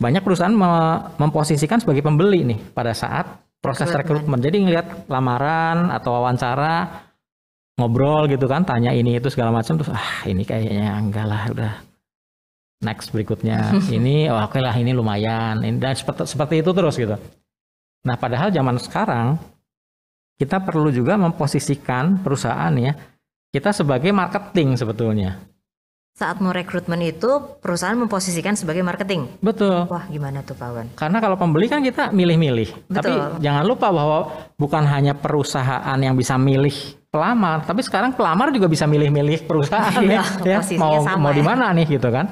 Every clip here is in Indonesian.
banyak perusahaan memposisikan sebagai pembeli nih pada saat proses rekrutmen. Jadi ngelihat lamaran atau wawancara, ngobrol gitu kan, tanya ini itu segala macam, terus ini kayaknya enggak lah, udah next berikutnya. Ini oke lah, ini lumayan, ini, dan seperti itu terus gitu. Nah padahal zaman sekarang kita perlu juga memposisikan perusahaan ya, kita sebagai marketing sebetulnya. Saat mau rekrutmen itu perusahaan memposisikan sebagai marketing. Betul. Wah gimana tuh Pak Wan? Karena kalau pembeli kan kita milih-milih. Tapi jangan lupa bahwa bukan hanya perusahaan yang bisa milih pelamar, tapi sekarang pelamar juga bisa milih-milih perusahaan ya. Mau di mana nih gitu kan?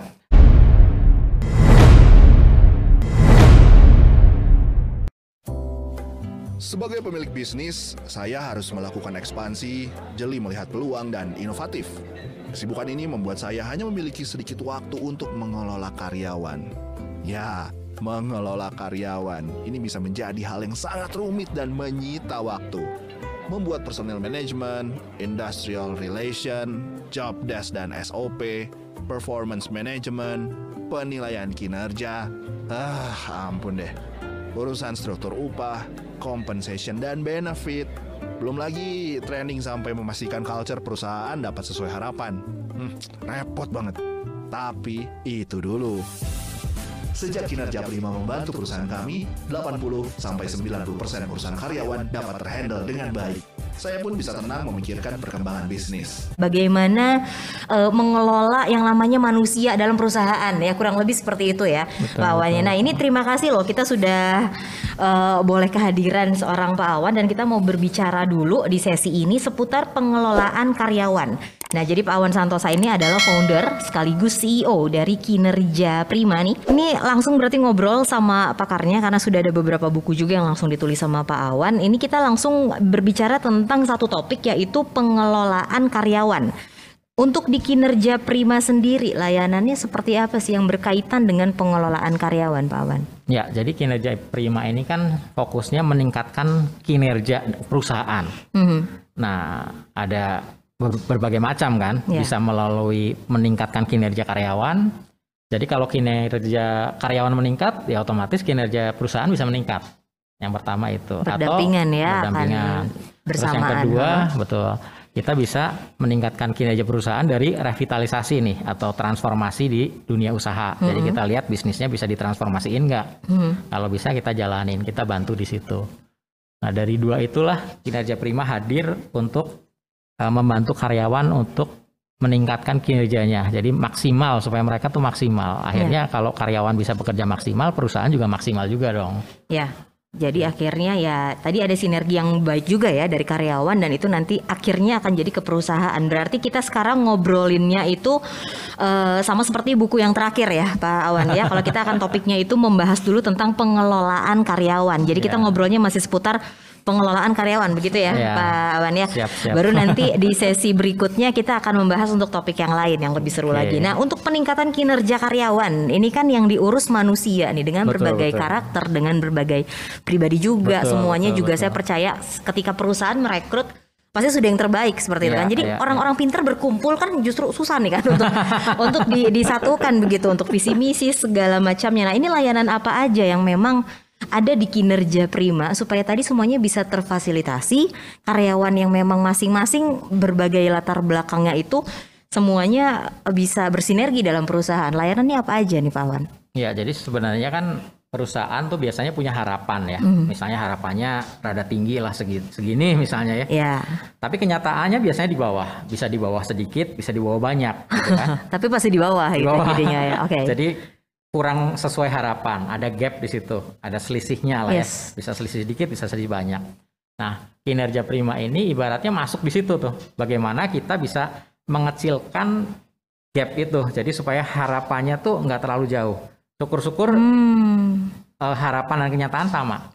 Sebagai pemilik bisnis, saya harus melakukan ekspansi, jeli melihat peluang dan inovatif. Kesibukan ini membuat saya hanya memiliki sedikit waktu untuk mengelola karyawan. Ya, mengelola karyawan ini bisa menjadi hal yang sangat rumit dan menyita waktu. Membuat personal management, industrial relation, job desk dan SOP, performance management, penilaian kinerja. Ampun deh. Urusan struktur upah, compensation dan benefit. Belum lagi training sampai memastikan culture perusahaan dapat sesuai harapan. Repot banget. Tapi itu dulu. Sejak kinerja Prima membantu perusahaan kami, 80-90% perusahaan karyawan dapat terhandle dengan baik. Saya pun bisa tenang memikirkan perkembangan bisnis. Bagaimana mengelola yang namanya manusia dalam perusahaan ya, kurang lebih seperti itu ya Pak Awan. Nah ini terima kasih loh, kita sudah boleh kehadiran seorang Pak Awan dan kita mau berbicara dulu di sesi ini seputar pengelolaan karyawan. Nah jadi Pak Awan Santosa ini adalah founder sekaligus CEO dari Kinerja Prima nih. Ini langsung berarti ngobrol sama pakarnya karena sudah ada beberapa buku juga yang langsung ditulis sama Pak Awan. Ini kita langsung berbicara tentang satu topik yaitu pengelolaan karyawan. Untuk di Kinerja Prima sendiri layanannya seperti apa sih yang berkaitan dengan pengelolaan karyawan Pak Awan? Ya jadi Kinerja Prima ini kan fokusnya meningkatkan kinerja perusahaan. Nah ada berbagai macam kan, bisa melalui meningkatkan kinerja karyawan. Jadi kalau kinerja karyawan meningkat, ya otomatis kinerja perusahaan bisa meningkat. Yang pertama itu. Berdampingan atau ya, berdampingan. Terus yang kedua, betul, kita bisa meningkatkan kinerja perusahaan dari revitalisasi nih atau transformasi di dunia usaha. Jadi kita lihat bisnisnya bisa ditransformasiin nggak? Kalau bisa kita jalanin, kita bantu di situ. Nah dari dua itulah Kinerja Prima hadir untuk membantu karyawan untuk meningkatkan kinerjanya, jadi maksimal supaya mereka tuh maksimal. Akhirnya kalau karyawan bisa bekerja maksimal, perusahaan juga maksimal juga dong. Ya, jadi akhirnya ya tadi ada sinergi yang baik juga ya dari karyawan dan itu nanti akhirnya akan jadi ke perusahaan. Berarti kita sekarang ngobrolinnya itu sama seperti buku yang terakhir ya Pak Awan ya. Kalau kita akan topiknya itu membahas dulu tentang pengelolaan karyawan. Jadi kita ngobrolnya masih seputar pengelolaan karyawan begitu ya Pak Awan ya. Siap. Baru nanti di sesi berikutnya kita akan membahas untuk topik yang lain yang lebih seru lagi. Nah untuk peningkatan kinerja karyawan ini kan yang diurus manusia nih dengan berbagai karakter, dengan berbagai pribadi juga, semuanya juga saya percaya ketika perusahaan merekrut pasti sudah yang terbaik seperti itu kan. Jadi orang-orang pintar berkumpul kan justru susah nih kan untuk disatukan begitu untuk visi misi segala macamnya. Nah ini layanan apa aja yang memang ada di Kinerja Prima supaya tadi semuanya bisa terfasilitasi, karyawan yang memang masing-masing berbagai latar belakangnya itu semuanya bisa bersinergi dalam perusahaan. Layanannya apa aja nih Pak Awan? Ya jadi sebenarnya kan perusahaan tuh biasanya punya harapan ya. Misalnya harapannya rada tinggi lah segini misalnya ya. Tapi kenyataannya biasanya di bawah. Bisa di bawah sedikit, bisa di bawah banyak gitu kan. Tapi pasti di bawah gitu jadinya ya. Jadi kurang sesuai harapan, ada gap di situ, ada selisihnya lah ya. Bisa selisih sedikit, bisa selisih banyak. Nah, Kinerja Prima ini ibaratnya masuk di situ tuh. Bagaimana kita bisa mengecilkan gap itu. Jadi supaya harapannya tuh nggak terlalu jauh. Syukur-syukur harapan dan kenyataan sama.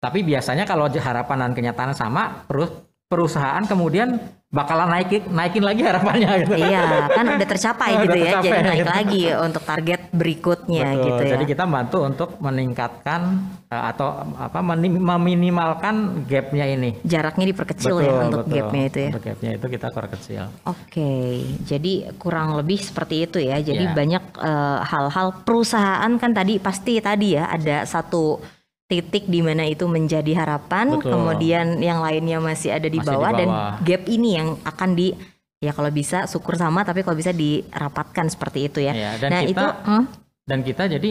Tapi biasanya kalau harapan dan kenyataan sama, perusahaan kemudian bakalan naikin lagi harapannya gitu. Iya, kan udah tercapai Udah gitu ya. tercapai, Jadi naik gitu. lagi untuk target berikutnya Betul. gitu ya. Jadi kita bantu untuk meningkatkan atau meminimalkan gapnya ini. Jaraknya diperkecil ya untuk gapnya itu ya. Untuk gapnya itu kita perkecil. Oke, jadi kurang lebih seperti itu ya. Jadi Ya. banyak hal-hal perusahaan kan tadi pasti tadi ya ada satu titik di mana itu menjadi harapan, Betul. kemudian yang lainnya masih ada di Masih di bawah dan bawah. gap ini yang akan ya kalau bisa syukur sama tapi kalau bisa dirapatkan seperti itu ya. Ya, dan nah kita, itu dan kita jadi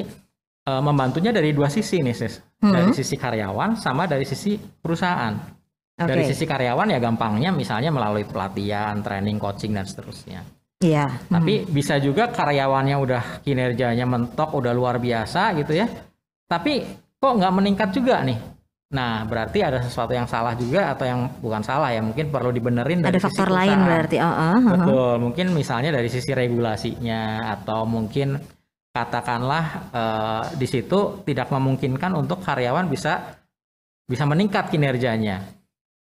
membantunya dari dua sisi nih sis, dari sisi karyawan sama dari sisi perusahaan. Dari Oke. sisi karyawan ya gampangnya misalnya melalui pelatihan, training, coaching dan seterusnya. Iya. Tapi bisa juga karyawannya udah kinerjanya mentok, udah luar biasa gitu ya. Tapi kok nggak meningkat juga nih? Nah berarti ada sesuatu yang salah juga atau yang bukan salah ya, mungkin perlu dibenerin dari Ada sisi faktor lain perusahaan. berarti. Betul, mungkin misalnya dari sisi regulasinya atau mungkin katakanlah di situ tidak memungkinkan untuk karyawan bisa meningkat kinerjanya.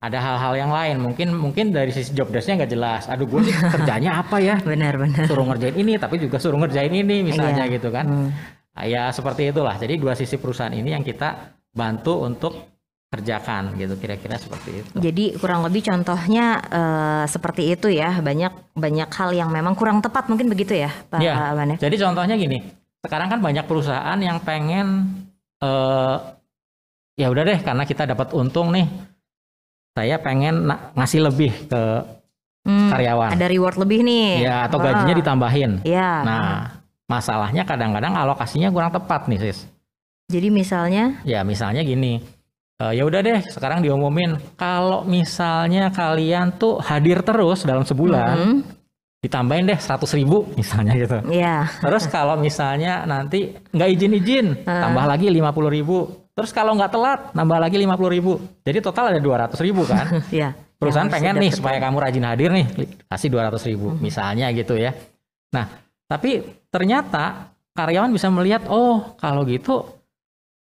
Ada hal-hal yang lain, mungkin dari sisi job desk-nya nggak jelas. Aduh gue nih kerjanya apa ya? Benar-benar. Suruh ngerjain ini tapi juga suruh ngerjain ini misalnya Iya. gitu kan. Ya seperti itulah. Jadi dua sisi perusahaan ini yang kita bantu untuk kerjakan gitu, kira-kira seperti itu. Jadi kurang lebih contohnya seperti itu ya, banyak hal yang memang kurang tepat mungkin begitu ya Pak Ya, Wan ya? jadi contohnya gini, sekarang kan banyak perusahaan yang pengen ya udah deh karena kita dapat untung nih, saya pengen ngasih lebih ke karyawan. Ada reward lebih nih. Ya, atau gajinya ditambahin. Ya. Nah, masalahnya kadang-kadang alokasinya kurang tepat nih sis. Jadi misalnya, Ya misalnya gini, ya udah deh sekarang diumumin kalau misalnya kalian tuh hadir terus dalam sebulan, ditambahin deh 100.000 misalnya gitu. ya Terus kalau misalnya nanti nggak izin, tambah lagi 50.000. Terus kalau nggak telat, nambah lagi 50.000. Jadi total ada 200.000 kan. ya. Perusahaan Yang pengen harus nih didapetin. supaya kamu rajin hadir nih, kasih 200.000 misalnya gitu ya. Nah, tapi ternyata karyawan bisa melihat, oh kalau gitu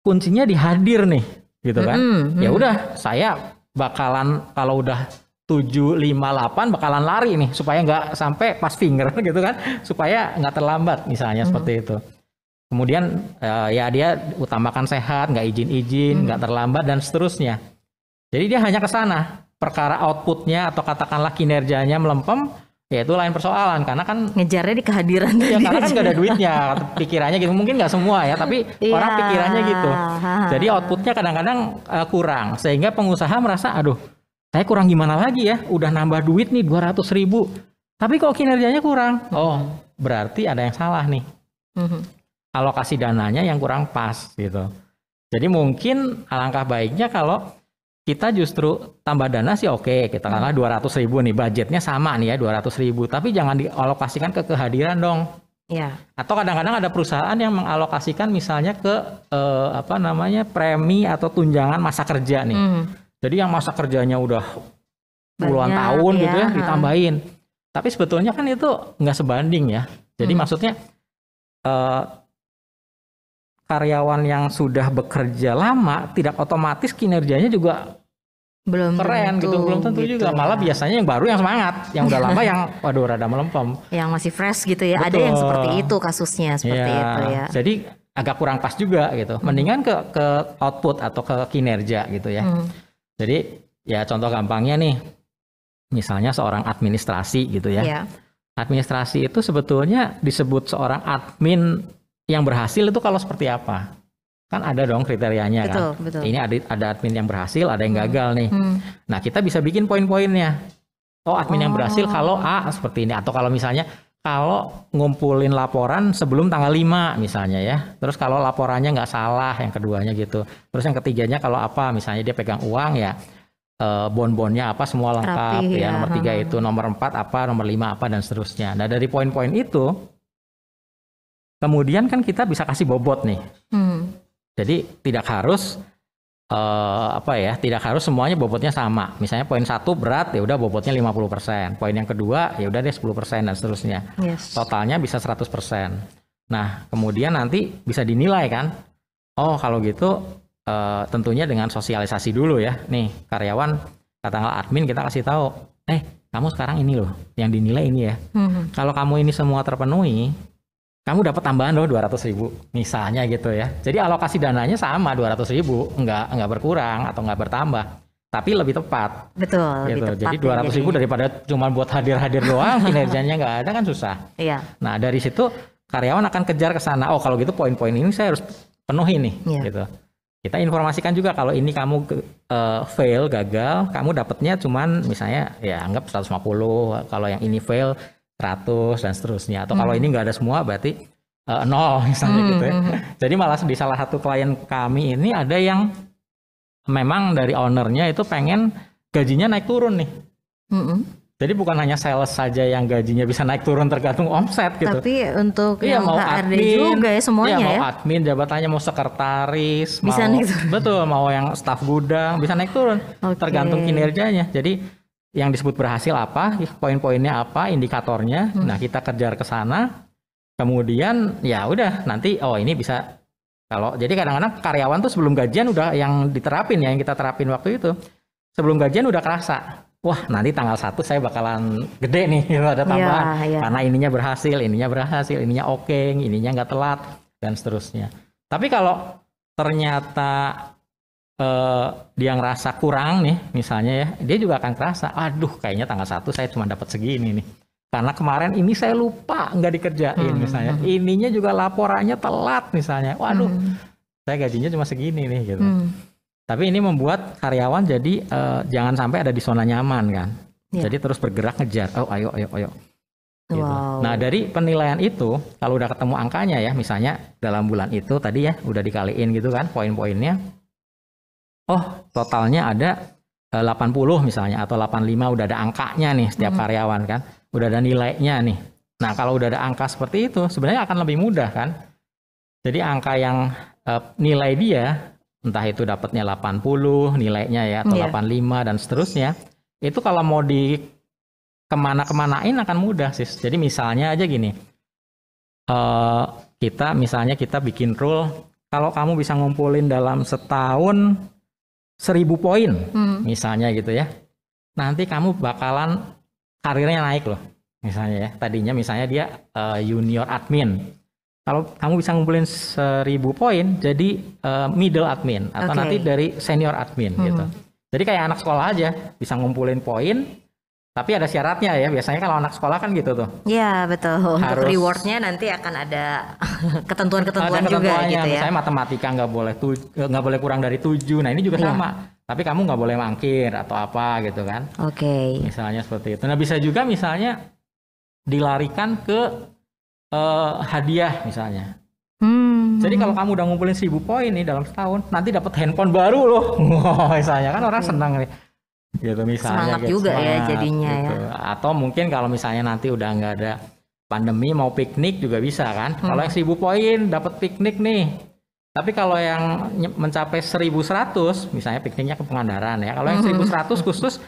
kuncinya di hadir nih, gitu kan. Ya udah, saya bakalan kalau udah 7, 5, 8 bakalan lari nih supaya nggak sampai pas finger gitu kan, supaya nggak terlambat misalnya seperti itu. Kemudian ya dia utamakan sehat, nggak izin, nggak terlambat dan seterusnya. Jadi dia hanya ke sana. Perkara outputnya atau katakanlah kinerjanya melempem, ya itu lain persoalan karena kan Ngejarnya di kehadiran ya tadi karena kan aja. nggak ada duitnya, pikirannya gitu. Mungkin nggak semua ya, tapi Iya. orang pikirannya gitu. Jadi outputnya kadang-kadang kurang, sehingga pengusaha merasa, aduh, saya kurang gimana lagi ya? Udah nambah duit nih 200.000, tapi kok kinerjanya kurang? Oh, berarti ada yang salah nih. Alokasi dananya yang kurang pas gitu. Jadi mungkin alangkah baiknya kalau kita justru tambah dana sih oke, kita katakanlah 200.000 nih, budgetnya sama nih ya 200.000, tapi jangan dialokasikan ke kehadiran dong. Ya. Atau kadang-kadang ada perusahaan yang mengalokasikan misalnya ke premi atau tunjangan masa kerja nih. Jadi yang masa kerjanya udah puluhan Banyak, tahun gitu ya ya. ditambahin. Tapi sebetulnya kan itu nggak sebanding ya. Jadi maksudnya karyawan yang sudah bekerja lama tidak otomatis kinerjanya juga Belum keren tentu, gitu, belum tentu juga. ya. Malah biasanya yang baru yang semangat, yang udah lama yang waduh rada melempem. Yang masih fresh gitu ya. Ada Betul. yang seperti itu kasusnya seperti Ya, itu ya. Jadi agak kurang pas juga gitu. Mendingan ke output atau ke kinerja gitu ya. Jadi ya contoh gampangnya nih, misalnya seorang administrasi gitu ya. Ya. Administrasi itu sebetulnya disebut seorang admin yang berhasil itu kalau seperti apa? Kan ada dong kriterianya Betul, kan. betul. Ini ada admin yang berhasil, ada yang gagal nih. Nah kita bisa bikin poin-poinnya. Oh admin yang berhasil kalau A seperti ini. Atau kalau misalnya kalau ngumpulin laporan sebelum tanggal 5 misalnya ya. Terus kalau laporannya nggak salah yang keduanya gitu. Terus yang ketiganya kalau apa misalnya dia pegang uang ya bon-bonnya apa semua lengkap Rapi, ya. ya. Nomor 3 itu, nomor 4 apa, nomor 5 apa dan seterusnya. Nah dari poin-poin itu kemudian kan kita bisa kasih bobot nih. Jadi tidak harus tidak harus semuanya bobotnya sama. Misalnya poin 1 berat ya udah bobotnya 50%. Poin yang kedua ya udah deh 10% dan seterusnya. Yes. Totalnya bisa 100%. Nah, kemudian nanti bisa dinilai kan. Oh, kalau gitu tentunya dengan sosialisasi dulu ya. Nih, karyawan katakanlah admin kita kasih tahu, kamu sekarang ini loh, yang dinilai ini ya. Kalau kamu ini semua terpenuhi, kamu dapat tambahan loh 200.000 misalnya gitu ya. Jadi alokasi dananya sama 200.000, nggak berkurang atau nggak bertambah, tapi lebih tepat. Betul. Gitu. Lebih tepat Jadi ya, 200.000 daripada cuma buat hadir-hadir doang, kinerjanya nggak ada kan susah. Iya. Nah dari situ karyawan akan kejar ke sana. Oh kalau gitu poin-poin ini saya harus penuhi nih. Iya. Gitu. Kita informasikan juga kalau ini kamu fail, gagal, kamu dapatnya cuman misalnya ya anggap 150, kalau yang ini fail 100 dan seterusnya. Atau kalau ini nggak ada semua berarti 0 misalnya gitu ya. Jadi malah di salah satu klien kami ini ada yang memang dari ownernya itu pengen gajinya naik turun nih. Jadi bukan hanya sales saja yang gajinya bisa naik turun tergantung omset gitu. Tapi untuk yang mau HRD admin juga ya semuanya mau ya. admin jabatannya, mau sekretaris, Bisa mau naik turun. betul, mau yang staf gudang bisa naik turun. Oke. Tergantung kinerjanya. Jadi yang disebut berhasil apa, poin-poinnya apa, indikatornya. Nah, kita kejar ke sana. Kemudian ya udah nanti ini bisa jadi kadang-kadang karyawan tuh sebelum gajian udah yang diterapin ya, yang kita terapin waktu itu. Sebelum gajian udah kerasa. Wah, nanti tanggal 1 saya bakalan gede nih, ada tambahan. Iya. Karena ininya berhasil, ininya oke, ininya nggak telat, dan seterusnya. Tapi kalau ternyata dia ngerasa kurang nih, misalnya ya, dia juga akan kerasa, aduh kayaknya tanggal 1 saya cuma dapat segini nih. Karena kemarin ini saya lupa, nggak dikerjain misalnya. Ininya juga laporannya telat misalnya. Waduh, saya gajinya cuma segini nih gitu. Tapi ini membuat karyawan jadi jangan sampai ada di zona nyaman kan. Jadi terus bergerak ngejar. Oh ayo. Gitu. Wow. Nah dari penilaian itu, kalau udah ketemu angkanya ya, misalnya dalam bulan itu tadi ya udah dikaliin gitu kan poin-poinnya. Oh totalnya ada 80 misalnya atau 85, udah ada angkanya nih setiap karyawan kan. Udah ada nilainya nih. Nah kalau udah ada angka seperti itu sebenarnya akan lebih mudah kan. Jadi angka yang nilai dia entah itu dapatnya 80 nilainya ya atau 85 dan seterusnya, itu kalau mau di kemana-kemanain akan mudah sih. Jadi misalnya aja gini, kita bikin rule, kalau kamu bisa ngumpulin dalam setahun 1.000 poin misalnya gitu ya, nanti kamu bakalan karirnya naik loh misalnya ya. Tadinya misalnya dia junior admin, kalau kamu bisa ngumpulin 1.000 poin jadi middle admin atau nanti dari senior admin gitu. Jadi kayak anak sekolah aja bisa ngumpulin poin, tapi ada syaratnya ya. Biasanya kalau anak sekolah kan gitu tuh. Iya betul. Untuk Harus rewardnya nanti akan ada ketentuan-ketentuan juga gitu ya. Misalnya matematika nggak boleh kurang dari 7. Nah ini juga sama. Tapi kamu nggak boleh mangkir atau apa gitu kan. Oke. Misalnya seperti itu. Nah bisa juga misalnya dilarikan ke hadiah misalnya. Jadi kalau kamu udah ngumpulin 1.000 poin nih dalam setahun, nanti dapat handphone baru loh. Misalnya kan orang senang nih. Gitu misalnya. Semangat juga ya jadinya gitu. ya. Atau mungkin kalau misalnya nanti udah nggak ada pandemi mau piknik juga bisa kan. Kalau yang 1.000 poin dapat piknik nih. Tapi kalau yang mencapai 1.100, misalnya pikniknya ke Pangandaran ya. Kalau yang 1.100 khusus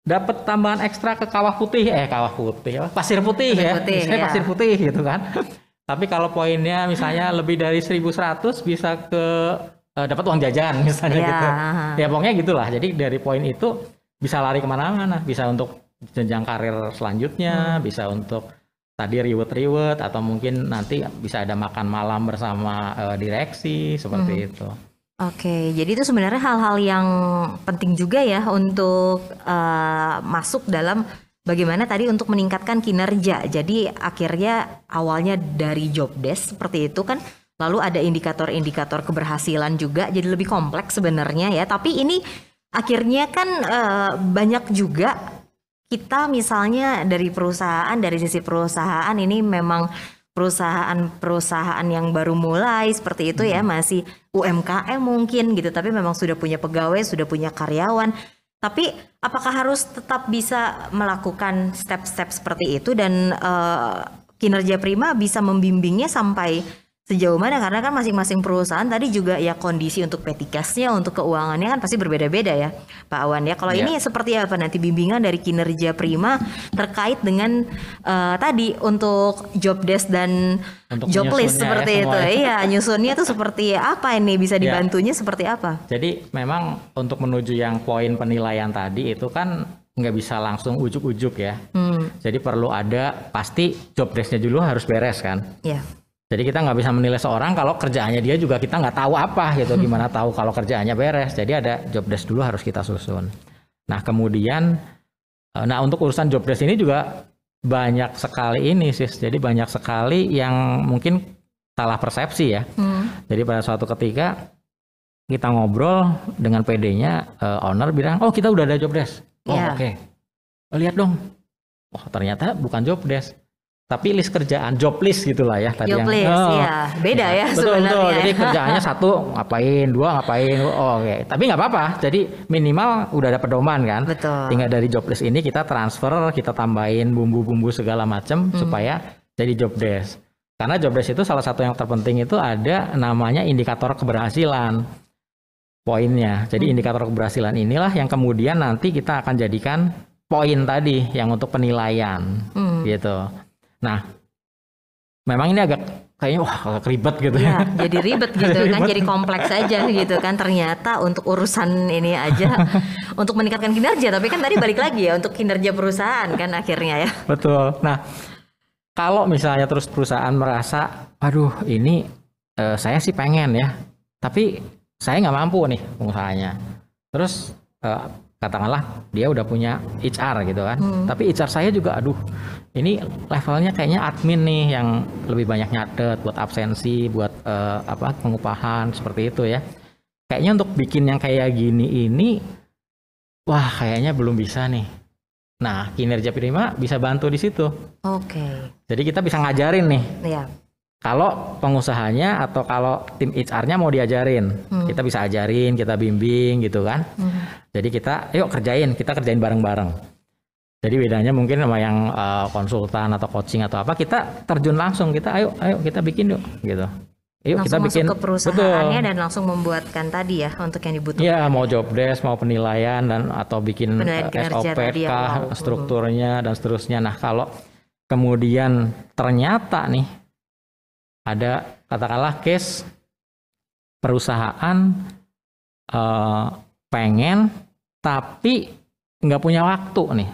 dapat tambahan ekstra ke pasir putih ya. Misalnya pasir putih gitu kan. Tapi kalau poinnya misalnya lebih dari 1.100 bisa ke dapat uang jajan misalnya gitu. Ya pokoknya gitulah. Jadi dari poin itu bisa lari kemana-mana. Bisa untuk jenjang karir selanjutnya, bisa untuk tadi reward atau mungkin nanti bisa ada makan malam bersama direksi seperti itu. Oke, jadi itu sebenarnya hal-hal yang penting juga ya untuk masuk dalam bagaimana tadi untuk meningkatkan kinerja. Jadi akhirnya awalnya dari job desk seperti itu kan, lalu ada indikator-indikator keberhasilan juga, jadi lebih kompleks sebenarnya ya. Tapi ini akhirnya kan banyak juga kita misalnya dari sisi perusahaan ini memang perusahaan yang baru mulai seperti itu ya, masih UMKM mungkin gitu, tapi memang sudah punya pegawai, sudah punya karyawan. Tapi apakah harus tetap bisa melakukan step-step seperti itu dan Kinerja Prima bisa membimbingnya sampai sejauh mana? Karena kan masing-masing perusahaan tadi juga ya kondisi untuk petikasnya, untuk keuangannya kan pasti berbeda-beda ya Pak Awan ya. Kalau ini seperti apa nanti bimbingan dari Kinerja Prima terkait dengan tadi untuk job desk dan untuk job list seperti itu. Iya, nyusunnya tuh seperti apa ini, bisa dibantunya seperti apa? Jadi memang untuk menuju yang poin penilaian tadi itu kan nggak bisa langsung ujuk-ujuk ya. Jadi perlu ada pasti job desk-nya dulu harus beres kan. Iya. Jadi kita nggak bisa menilai seorang kalau kerjaannya dia juga kita nggak tahu apa gitu. Gimana tahu kalau kerjaannya beres. Jadi ada job desk dulu harus kita susun. Nah kemudian, untuk urusan job desk ini juga banyak sekali ini sis. Jadi banyak sekali yang mungkin salah persepsi ya. Jadi pada suatu ketika kita ngobrol dengan PD-nya, owner bilang, oh kita udah ada job desk. Oh oke. Lihat dong. Oh ternyata bukan job desk. Tapi list kerjaan, job list gitulah ya. Tadi job list, iya. Beda ya sebenarnya. Betul. Jadi kerjaannya 1 ngapain, 2 ngapain. Oh, oke. Tapi nggak apa-apa. Jadi minimal udah ada pedoman kan. Betul. Tinggal dari job list ini kita transfer, kita tambahin bumbu-bumbu segala macam supaya jadi job desk. Karena job desk itu salah satu yang terpenting itu ada namanya indikator keberhasilan. Poinnya. Jadi indikator keberhasilan inilah yang kemudian nanti kita akan jadikan poin tadi yang untuk penilaian gitu. Nah, memang ini kayaknya agak ribet gitu ya. Jadi ribet gitu kan, jadi kompleks aja gitu kan. Ternyata untuk urusan ini aja untuk meningkatkan kinerja, tapi kan tadi balik lagi ya untuk kinerja perusahaan kan akhirnya ya. Betul. Nah, kalau misalnya terus perusahaan merasa, aduh ini saya sih pengen ya, tapi saya nggak mampu nih pengusahanya. Terus katakanlah dia udah punya HR gitu kan, tapi HR saya juga aduh ini levelnya kayaknya admin nih yang lebih banyak nyatet buat absensi, buat pengupahan seperti itu ya. Kayaknya untuk bikin yang kayak gini ini, wah kayaknya belum bisa nih. Nah kinerja Prima bisa bantu di situ. Oke. Jadi kita bisa ngajarin nih. Iya. Kalau pengusahanya atau kalau tim HR-nya mau diajarin, kita bisa ajarin, kita bimbing gitu kan. Jadi kita, yuk kita kerjain bareng-bareng. Jadi bedanya mungkin sama yang konsultan atau coaching atau apa, kita terjun langsung, kita ayo kita bikin yuk gitu. Yuk langsung kita bikin masuk ke perusahaannya dan langsung membuatkan tadi ya untuk yang dibutuhkan. Iya, mau job desk, mau penilaian dan atau bikin SOP kah, strukturnya dan seterusnya. Nah kalau kemudian ternyata nih ada katakanlah case perusahaan pengen tapi nggak punya waktu nih.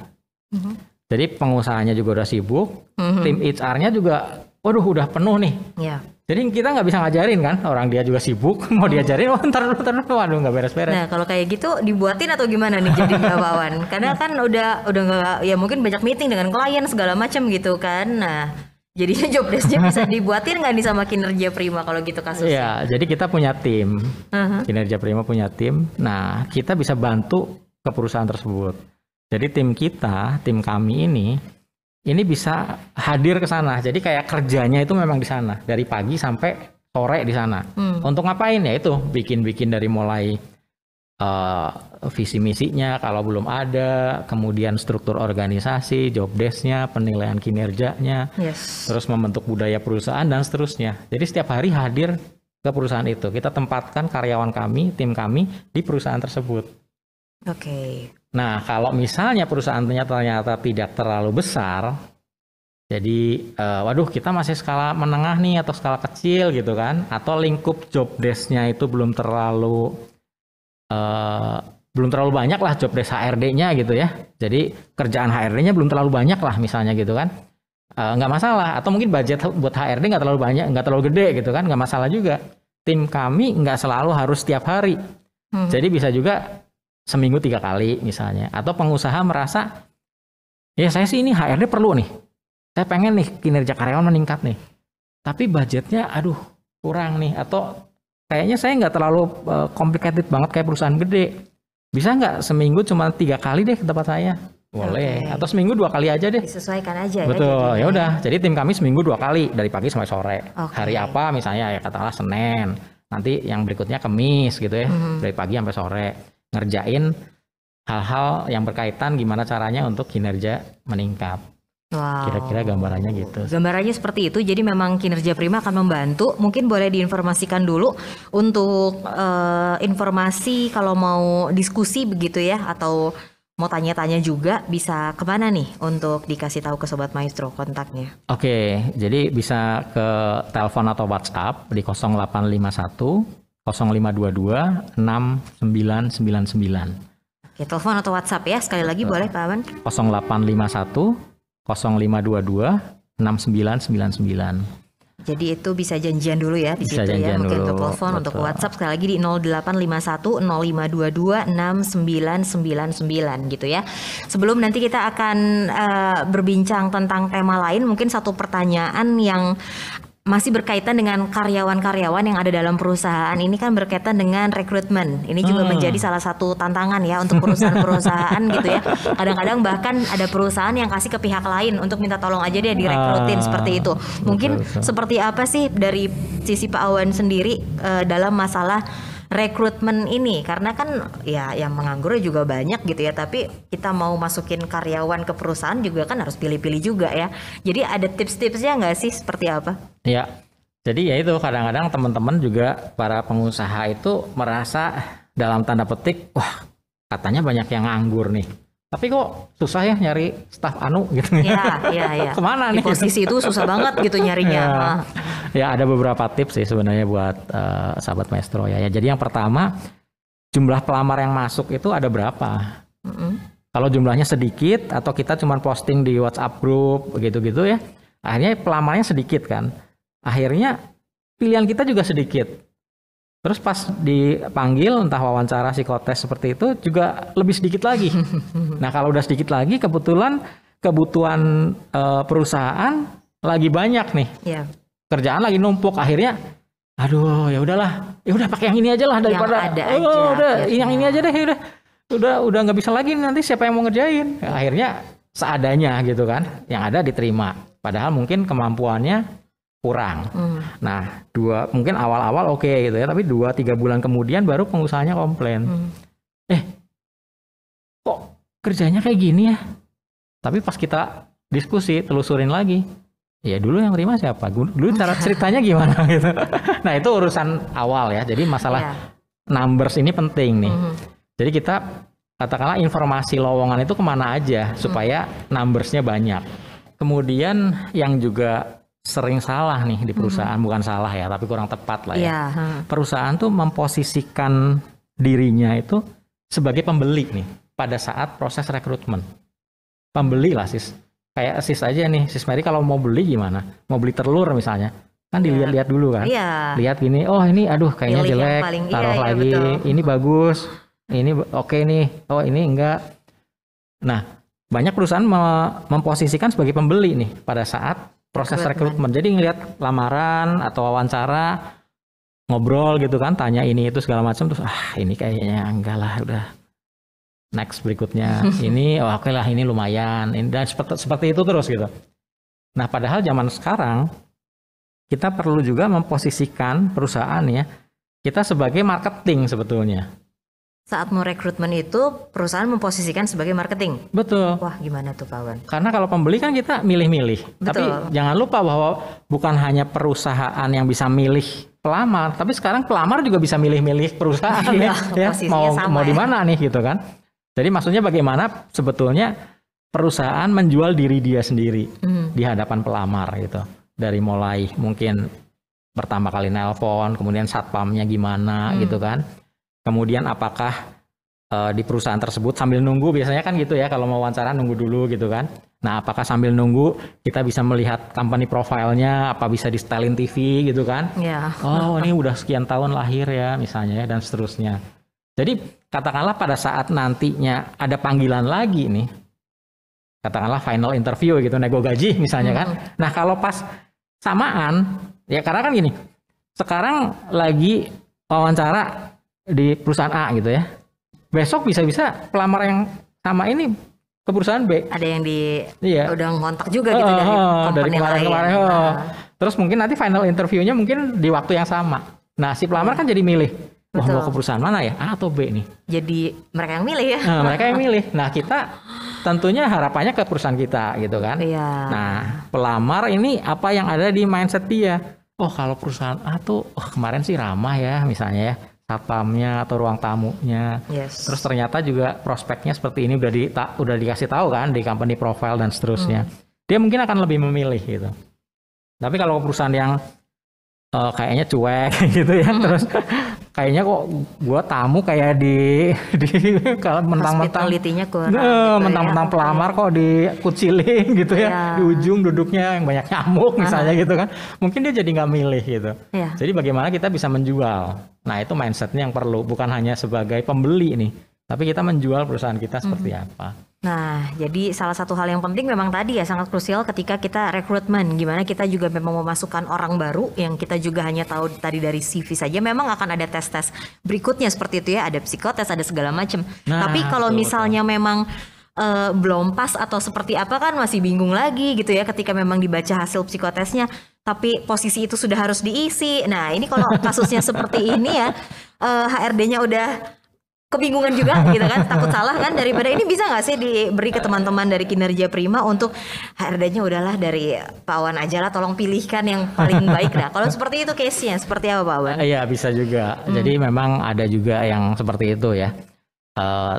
Jadi pengusahanya juga udah sibuk, tim HR-nya juga, waduh udah penuh nih. Yeah. Jadi kita nggak bisa ngajarin kan, orang dia juga sibuk, mau diajarin, ntar waduh nggak beres-beres. Nah kalau kayak gitu dibuatin atau gimana nih jadinya Pak Wan? Karena kan udah nggak, ya mungkin banyak meeting dengan klien segala macam gitu kan. Nah jadinya job desk-nya bisa dibuatin nggak nih sama Kinerja Prima kalau gitu kasusnya? Iya, jadi kita punya tim, Kinerja Prima punya tim. Nah, kita bisa bantu ke perusahaan tersebut. Jadi tim kami ini bisa hadir ke sana. Jadi kayak kerjanya itu memang di sana, dari pagi sampai sore di sana. Untuk ngapain ya itu? Bikin dari mulai visi misinya kalau belum ada, kemudian struktur organisasi, job desk-nya, penilaian kinerjanya, terus membentuk budaya perusahaan dan seterusnya. Jadi setiap hari hadir ke perusahaan itu, kita tempatkan karyawan kami, tim kami di perusahaan tersebut. Oke. Nah kalau misalnya perusahaannya ternyata tidak terlalu besar, jadi waduh kita masih skala menengah nih atau skala kecil gitu kan, atau lingkup job desk-nya itu belum terlalu banyak lah job desk HRD-nya gitu ya. Jadi kerjaan HRD-nya belum terlalu banyak lah misalnya gitu kan. Nggak masalah. Atau mungkin budget buat HRD nggak terlalu banyak, nggak terlalu gede gitu kan. Nggak masalah juga. Tim kami nggak selalu harus setiap hari. Jadi bisa juga seminggu 3 kali misalnya. Atau pengusaha merasa, ya saya sih ini HRD perlu nih. Saya pengen nih kinerja karyawan meningkat nih. Tapi budgetnya aduh kurang nih. Atau kayaknya saya nggak terlalu complicated banget kayak perusahaan gede. Bisa nggak seminggu cuma 3 kali deh ke tempat saya? Boleh. Atau seminggu 2 kali aja deh. Disesuaikan aja. Betul. Ya udah. Jadi tim kami seminggu 2 kali dari pagi sampai sore. Hari apa misalnya ya katakanlah Senin. Nanti yang berikutnya Kamis gitu ya. Dari pagi sampai sore ngerjain hal-hal yang berkaitan gimana caranya untuk kinerja meningkat. Wow. Kira-kira gambarannya gitu. Gambarannya seperti itu. Jadi memang Kinerja Prima akan membantu. Mungkin boleh diinformasikan dulu untuk informasi kalau mau diskusi begitu ya, atau mau tanya-tanya juga bisa kemana nih untuk dikasih tahu ke Sobat Maestro kontaknya? Oke, jadi bisa ke telepon atau WhatsApp di 0851 0522 6999. Oke, telepon atau WhatsApp ya. Sekali lagi boleh Pak Awan. 0851 0522 6999. Jadi itu bisa janjian dulu ya di Bisa situ ya. janjian Mungkin dulu, untuk telepon, untuk betul. WhatsApp sekali lagi di 0851 0522 6999 gitu ya. Sebelum nanti kita akan berbincang tentang tema lain, mungkin satu pertanyaan yang masih berkaitan dengan karyawan-karyawan yang ada dalam perusahaan ini kan berkaitan dengan rekrutmen. Ini juga menjadi salah satu tantangan ya untuk perusahaan-perusahaan gitu ya. Kadang-kadang bahkan ada perusahaan yang kasih ke pihak lain untuk minta tolong aja dia direkrutin seperti itu. Mungkin betul. seperti apa sih dari sisi Pak Awan sendiri dalam masalah rekrutmen ini, karena kan ya yang menganggur juga banyak gitu ya, tapi kita mau masukin karyawan ke perusahaan juga kan harus pilih-pilih juga ya. Jadi ada tips-tipsnya nggak sih, seperti apa? Ya, jadi ya itu kadang-kadang teman-teman juga para pengusaha itu merasa dalam tanda petik, wah katanya banyak yang nganggur nih. Tapi kok susah ya nyari staf anu gitu ya. Iya. Kemana Di nih? posisi itu susah banget gitu nyarinya. Ya ada beberapa tips sih sebenarnya buat sahabat Maestro ya. Jadi yang pertama, jumlah pelamar yang masuk itu ada berapa? Kalau jumlahnya sedikit atau kita cuma posting di WhatsApp group begitu-gitu ya, akhirnya pelamarnya sedikit kan. Akhirnya pilihan kita juga sedikit. Terus pas dipanggil entah wawancara psikotes seperti itu juga lebih sedikit lagi. Nah kalau udah sedikit lagi kebetulan kebutuhan perusahaan lagi banyak nih. Iya. Kerjaan lagi numpuk, akhirnya aduh ya udahlah, ya udah pakai yang ini aja lah daripada ada aja, udah akhirnya. yang ini aja deh, udah nggak bisa lagi, nanti siapa yang mau ngerjain. Akhirnya seadanya gitu kan, yang ada diterima. Padahal mungkin kemampuannya kurang. Nah, mungkin awal-awal oke gitu ya, tapi 2-3 bulan kemudian baru pengusahanya komplain. Kok kerjanya kayak gini ya? Tapi pas kita diskusi, telusurin lagi, ya dulu yang terima siapa? Dulu cara ceritanya gimana gitu. Nah, itu urusan awal ya. Jadi masalah numbers ini penting nih. Jadi kita katakanlah informasi lowongan itu kemana aja supaya numbersnya banyak. Kemudian yang juga sering salah nih di perusahaan, bukan salah ya, tapi kurang tepat lah ya. Perusahaan tuh memposisikan dirinya itu sebagai pembeli nih pada saat proses rekrutmen. Pembeli lah sis. Kayak sis aja nih, sis Mary kalau mau beli gimana? Mau beli telur misalnya, kan dilihat-lihat dulu kan. Lihat gini, oh ini aduh kayaknya pilih jelek, taruh lagi. betul. Ini bagus, ini oke nih, oh ini enggak. Nah, banyak perusahaan memposisikan sebagai pembeli nih pada saat proses rekrutmen. Jadi ngelihat lamaran atau wawancara, ngobrol gitu kan, tanya ini itu segala macam, terus ini kayaknya enggak lah, udah next berikutnya. Ini oke lah, ini lumayan, ini, dan seperti itu terus gitu. Nah padahal zaman sekarang kita perlu juga memposisikan perusahaan ya, kita sebagai marketing sebetulnya. Saat mau rekrutmen itu perusahaan memposisikan sebagai marketing. Betul. Wah gimana tuh Pak Wan? Karena kalau pembeli kan kita milih-milih. Tapi jangan lupa bahwa bukan hanya perusahaan yang bisa milih pelamar, tapi sekarang pelamar juga bisa milih-milih perusahaan ya. Mau di mana nih gitu kan. Jadi maksudnya bagaimana sebetulnya perusahaan menjual diri dia sendiri di hadapan pelamar gitu. Dari mulai mungkin pertama kali nelpon, kemudian satpamnya gimana gitu kan. Kemudian apakah di perusahaan tersebut sambil nunggu, biasanya kan gitu ya kalau mau wawancara nunggu dulu gitu kan. Nah apakah sambil nunggu kita bisa melihat company profile-nya, apa bisa di setelin TV gitu kan. Oh ini udah sekian tahun lahir ya misalnya ya, dan seterusnya. Jadi katakanlah pada saat nantinya ada panggilan lagi nih, katakanlah final interview gitu, nego gaji misalnya kan. Nah kalau pas samaan, ya karena kan gini, sekarang lagi wawancara di perusahaan A gitu ya. Besok bisa-bisa pelamar yang sama ini ke perusahaan B. Ada yang udah ngontak juga gitu dari company lain. Terus mungkin nanti final interviewnya mungkin di waktu yang sama. Nah si pelamar kan jadi milih, wah mau ke perusahaan mana ya, A atau B nih. Jadi mereka yang milih ya. Mereka yang milih. Nah kita tentunya harapannya ke perusahaan kita gitu kan. Nah pelamar ini apa yang ada di mindset dia. Oh kalau perusahaan A tuh kemarin sih ramah ya misalnya ya. Satpamnya atau ruang tamunya, terus ternyata juga prospeknya seperti ini udah dikasih tahu kan di company profile dan seterusnya, dia mungkin akan lebih memilih gitu. Tapi kalau perusahaan yang kayaknya cuek gitu ya. Terus kayaknya kok gua tamu kayak di kalau mentang-mentang Hospitality-nya kurang gitu mentang-mentang ya. pelamar kok dikucilin gitu ya. Iya. Di ujung duduknya yang banyak nyamuk misalnya gitu kan. Mungkin dia jadi nggak milih gitu. Iya. Jadi bagaimana kita bisa menjual. Nah itu mindsetnya yang perlu, bukan hanya sebagai pembeli nih, tapi kita menjual perusahaan kita seperti apa. Nah, jadi salah satu hal yang penting memang tadi ya sangat krusial ketika kita rekrutmen. Gimana kita juga memang memasukkan orang baru yang kita juga hanya tahu tadi dari CV saja. Memang akan ada tes-tes berikutnya seperti itu ya. Ada psikotes, ada segala macam. Nah, Tapi kalau betul, misalnya memang belum pas atau seperti apa kan masih bingung lagi gitu ya ketika memang dibaca hasil psikotesnya. Tapi posisi itu sudah harus diisi. Nah, ini kalau kasusnya seperti ini ya, HRD-nya udah kebingungan juga gitu kan, takut salah kan, daripada ini bisa nggak sih diberi ke teman-teman dari Kinerja Prima untuk HRD-nya udahlah dari Pak Awan aja lah, tolong pilihkan yang paling baik. Nah kalau seperti itu case-nya seperti apa Pak Awan? Iya bisa juga. Jadi memang ada juga yang seperti itu ya.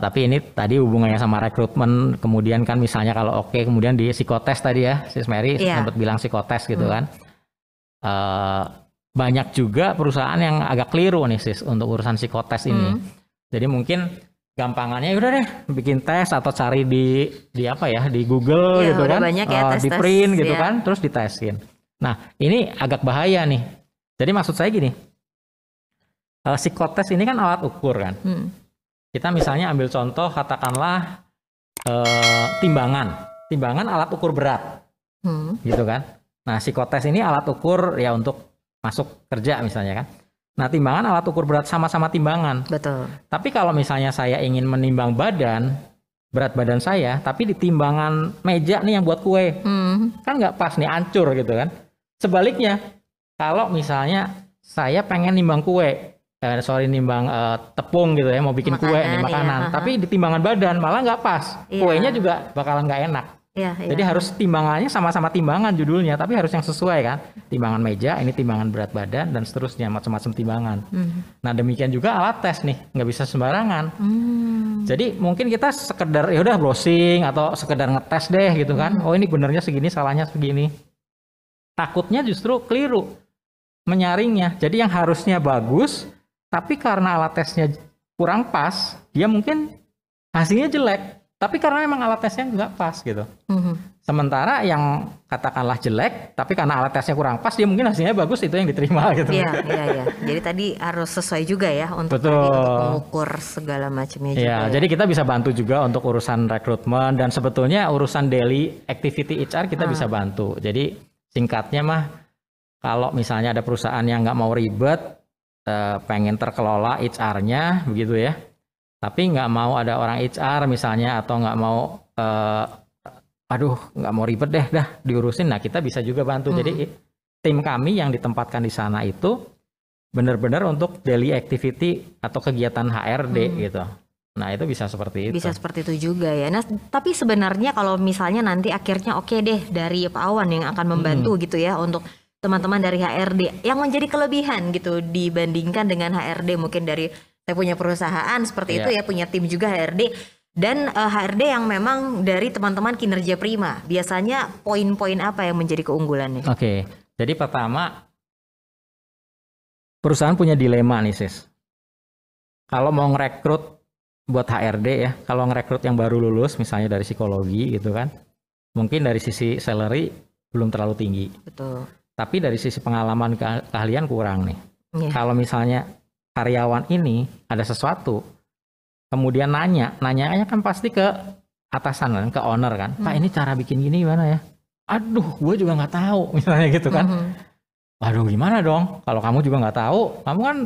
Tapi ini tadi hubungannya sama rekrutmen. Kemudian kan misalnya kalau oke, kemudian di psikotes tadi ya, Sis Mary sempat bilang psikotes gitu kan. Banyak juga perusahaan yang agak keliru nih Sis untuk urusan psikotes ini. Jadi mungkin gampangannya udah deh bikin tes atau cari di apa ya, di Google Ya, gitu udah kan, banyak ya tes-tes, di print gitu ya. kan, terus ditesin. Nah ini agak bahaya nih. Jadi maksud saya gini, psikotes ini kan alat ukur kan. Kita misalnya ambil contoh katakanlah timbangan alat ukur berat, gitu kan. Nah psikotes ini alat ukur ya untuk masuk kerja misalnya kan. Nah timbangan alat ukur berat sama-sama timbangan. Betul. Tapi kalau misalnya saya ingin menimbang berat badan saya, tapi di timbangan meja nih yang buat kue, kan nggak pas nih, hancur gitu kan. Sebaliknya, kalau misalnya saya pengen nimbang kue, nimbang tepung gitu ya, mau bikin kue nih, makanan, tapi di timbangan badan malah nggak pas, kuenya juga bakalan nggak enak. Jadi harus timbangannya sama-sama timbangan judulnya, tapi harus yang sesuai kan. Timbangan meja, ini timbangan berat badan, dan seterusnya macam-macam timbangan. Nah demikian juga alat tes nih, nggak bisa sembarangan. Jadi mungkin kita sekedar ya udah browsing atau sekedar ngetes deh gitu kan. Oh ini benernya segini, salahnya segini. Takutnya justru keliru menyaringnya. Jadi yang harusnya bagus, tapi karena alat tesnya kurang pas, dia mungkin hasilnya jelek. Tapi karena memang alat tesnya nggak pas gitu. Sementara yang katakanlah jelek, tapi karena alat tesnya kurang pas, dia mungkin hasilnya bagus, itu yang diterima gitu. Iya. Jadi tadi harus sesuai juga ya untuk mengukur segala macamnya juga. Ya, jadi kita bisa bantu juga untuk urusan rekrutmen, dan sebetulnya urusan daily activity HR kita bisa bantu. Jadi singkatnya mah, kalau misalnya ada perusahaan yang nggak mau ribet, pengen terkelola HR-nya begitu ya. Tapi nggak mau ada orang HR misalnya, atau nggak mau, nggak mau ribet deh, diurusin. Nah kita bisa juga bantu. Jadi tim kami yang ditempatkan di sana itu benar-benar untuk daily activity atau kegiatan HRD gitu. Nah itu bisa seperti itu. Bisa seperti itu juga ya. Nah tapi sebenarnya kalau misalnya nanti akhirnya oke deh dari Pak Awan yang akan membantu gitu ya untuk teman-teman dari HRD yang menjadi kelebihan gitu dibandingkan dengan HRD mungkin dari saya punya perusahaan seperti itu ya, punya tim juga HRD, dan HRD yang memang dari teman-teman Kinerja Prima. Biasanya poin-poin apa yang menjadi keunggulannya? Oke, jadi pertama, perusahaan punya dilema nih Sis. Kalau mau ngerekrut buat HRD ya, kalau ngerekrut yang baru lulus misalnya dari psikologi gitu kan, mungkin dari sisi salary belum terlalu tinggi. Betul. Tapi dari sisi pengalaman keahlian kurang nih. Kalau misalnya karyawan ini ada sesuatu, kemudian nanyanya kan pasti ke atasan kan, ke owner kan, Pak ini cara bikin gini gimana ya? Aduh, gue juga nggak tahu misalnya gitu kan. Waduh gimana dong? Kalau kamu juga nggak tahu, kamu kan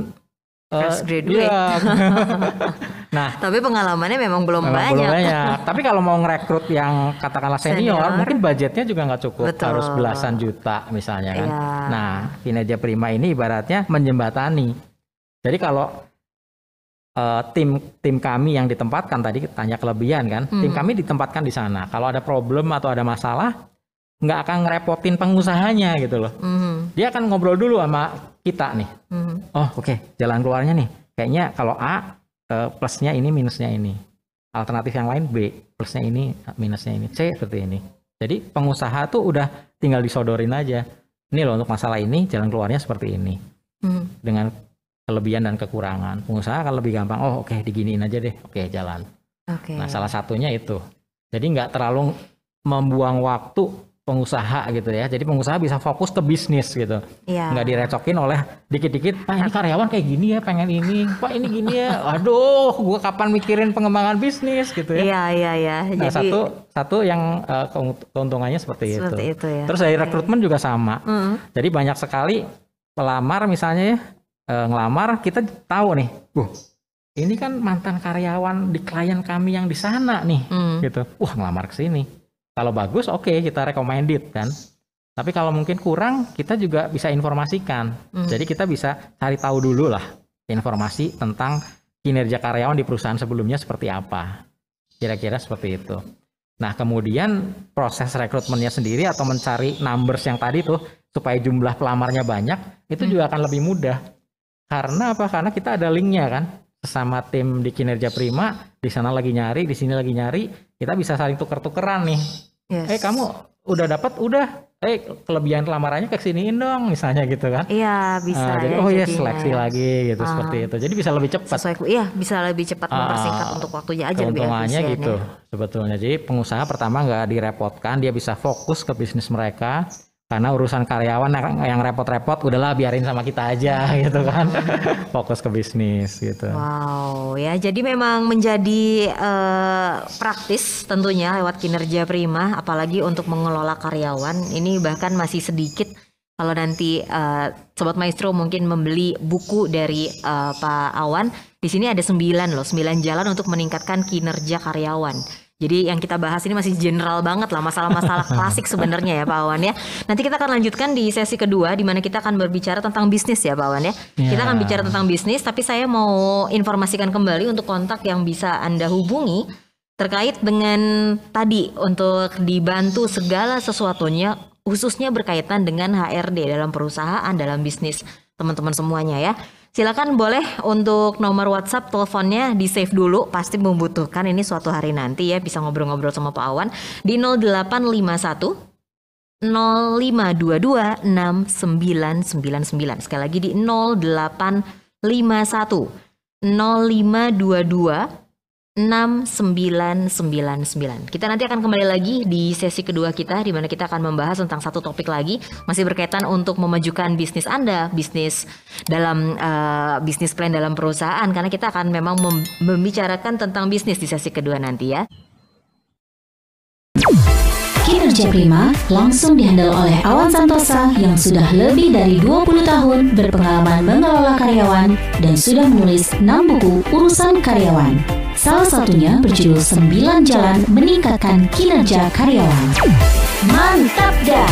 fresh graduate. Nah, tapi pengalamannya memang belum banyak. Tapi kalau mau ngerekrut yang katakanlah senior, mungkin budgetnya juga nggak cukup. Betul. Harus belasan juta misalnya kan. Nah, Kinerja Prima ini ibaratnya menjembatani. Jadi kalau tim kami yang ditempatkan tadi tanya kelebihan kan, tim kami ditempatkan di sana. Kalau ada problem atau ada masalah, nggak akan ngerepotin pengusahanya gitu loh. Dia akan ngobrol dulu sama kita nih. Oh oke, jalan keluarnya nih. Kayaknya kalau A plusnya ini, minusnya ini. Alternatif yang lain B, plusnya ini, minusnya ini. C seperti ini. Jadi pengusaha tuh udah tinggal disodorin aja. Ini loh untuk masalah ini jalan keluarnya seperti ini. Dengan kelebihan dan kekurangan. Pengusaha akan lebih gampang, oh oke, diginiin aja deh, oke jalan. Nah salah satunya itu. Jadi nggak terlalu membuang waktu pengusaha gitu ya. Jadi pengusaha bisa fokus ke bisnis gitu. Nggak direcokin oleh dikit-dikit, Pak ini karyawan kayak gini ya, pengen ini, Pak ini gini ya. Aduh, gue kapan mikirin pengembangan bisnis gitu ya. Iya. Nah jadi, satu yang keuntungannya seperti itu ya. Terus dari rekrutmen juga sama. Jadi banyak sekali pelamar misalnya ya, ngelamar, kita tahu nih, ini kan mantan karyawan di klien kami yang di sana nih, gitu. Wah ngelamar ke sini. Kalau bagus, oke, kita recommended kan. Tapi kalau mungkin kurang, kita juga bisa informasikan. Jadi kita bisa cari tahu dulu lah informasi tentang kinerja karyawan di perusahaan sebelumnya seperti apa. Kira-kira seperti itu. Nah kemudian proses rekrutmennya sendiri atau mencari numbers yang tadi tuh supaya jumlah pelamarnya banyak, itu juga akan lebih mudah. Karena apa? Karena kita ada linknya kan. Sesama tim di Kinerja Prima, di sana lagi nyari, di sini lagi nyari, kita bisa saling tuker-tukeran nih. Kamu udah dapat, kelebihan lamarannya kesiniin dong, misalnya gitu kan? Iya bisa. Jadi seleksi lagi gitu seperti itu. Jadi bisa lebih cepat. Bisa lebih cepat mempersingkat untuk waktunya aja lebih efisien. Gitu sebetulnya. Jadi pengusaha pertama nggak direpotkan, dia bisa fokus ke bisnis mereka. Karena urusan karyawan yang repot-repot, udahlah biarin sama kita aja gitu kan. Fokus ke bisnis gitu. Wow ya, jadi memang menjadi praktis tentunya lewat Kinerja Prima, apalagi untuk mengelola karyawan. Ini bahkan masih sedikit kalau nanti Sobat Maestro mungkin membeli buku dari Pak Awan. Di sini ada 9 jalan untuk meningkatkan kinerja karyawan. Jadi yang kita bahas ini masih general banget lah, masalah-masalah klasik sebenarnya ya Pak Awan ya. Nanti kita akan lanjutkan di sesi kedua di mana kita akan berbicara tentang bisnis ya Pak Awan ya. Kita akan bicara tentang bisnis, tapi saya mau informasikan kembali untuk kontak yang bisa Anda hubungi terkait dengan tadi untuk dibantu segala sesuatunya, khususnya berkaitan dengan HRD dalam perusahaan, dalam bisnis teman-teman semuanya ya. Silakan boleh untuk nomor WhatsApp teleponnya di save dulu, pasti membutuhkan ini suatu hari nanti ya bisa ngobrol-ngobrol sama Pak Awan di 0851 0522 6999. Sekali lagi di 0851 0522 6999. Kita nanti akan kembali lagi di sesi kedua kita di mana kita akan membahas tentang satu topik lagi masih berkaitan untuk memajukan bisnis Anda, bisnis dalam bisnis plan dalam perusahaan, karena kita akan memang membicarakan tentang bisnis di sesi kedua nanti ya. Kinerja Prima langsung dihandle oleh Awan Santosa yang sudah lebih dari 20 tahun berpengalaman mengelola karyawan dan sudah menulis 6 buku urusan karyawan. Salah satunya berjudul 9 Jalan Meningkatkan Kinerja Karyawan. Mantap dah!